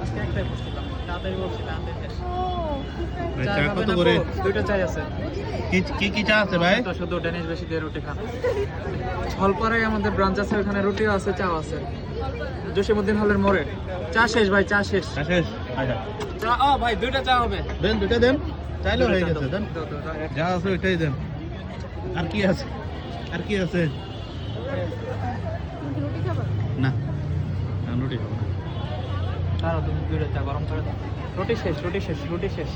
আজকে একটাই বসছিলাম, তাড়াতাড়ি বলছি তাড়াতাড়ি শেষ। ভাই চা চা খাবেন কত আপু? করে? দুইটা চাই আছে। কি চা আছে ভাই? তো শুধু ড্যানিশ বেশি দিয়ে রুটি খান। ছলপাড়ায় আমাদের ব্রাঞ্চ আছে, ওখানে রুটিও আছে, চাও আছে। জসিমউদ্দিন হলের মোড়ে। চা শেষ ভাই, চা শেষ। চা শেষ? আচ্ছা চা ও ভাই দুইটা চা হবে। দেন, দুটা দেন, চাইলে হয়ে দুইটা গেছে। দাও, দেন, দাও, দাও, দাও। যা আছে ওইটাই দেন। আর কি আছে? আর কি আছে? না না, রুটি খাবো না। দাঁড়াও, তুমি দুইটা চা গরম করে দাও। রুটি শেষ, রুটি শেষ, রুটি শেষ।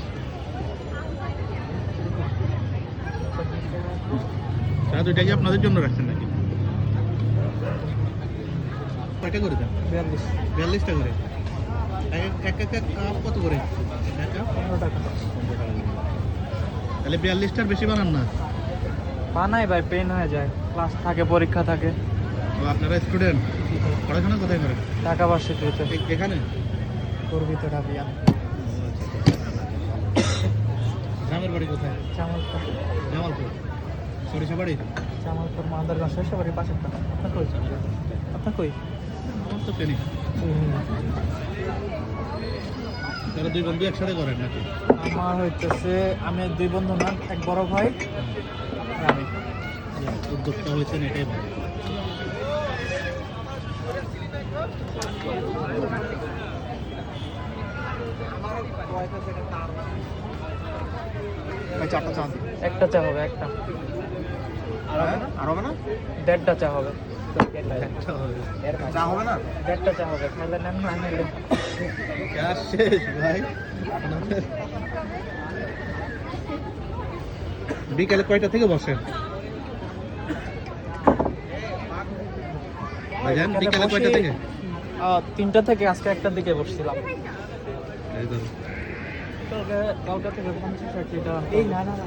চা দুইটা কি আপনাদের জন্য রাখছেন নাকি? কয়টা করে দেন? 42 42টা করে। এক কাপ কত করে? এক কাপ 15 টাকা। তাহলে 42টার বেশি বানান না। বানাই ভাই, পেন হয়ে যায়, ক্লাস থাকে, পরীক্ষা থাকে। ও আপনারা স্টুডেন্ট, পড়াশোনা কোথায় করেন? ঢাকা ভার্সিটিতে। এখানে? পূর্বিত ঢাবিয়া। গ্রামের বাড়ি কোথায়? জামালপুর। জামালপুর। সরিষা বাড়ি? জামালপুর মাদারগঞ্জ শেষবাড়ির পাশেরটা। আপনার কই? আপনার কই? আমার তো পেনি। তাহলে দুই বন্ধু একসাথে করেন নাকি? আমার হইতেছে, আমি দুই বন্ধু না, এক বড় ভাই আর আমি। উদ্যোক্তা হয়েছেন, এটাই ভালো। একটা চা হবে, একটা। আর হবে না? দেড়টা চা হবে। চা হবে না? দেড়টা চা হবে, খাইলে নেন না নিলে। চা শেষ ভাই। বিকালে কয়টা থেকে বসেন ভাইজান? বিকালে কয়টা থেকে? 3টা থেকে, আজকে 1টার দিকে বসছিলাম। এই তো। কালকে থেকে 50-60 লিটার। এই না না না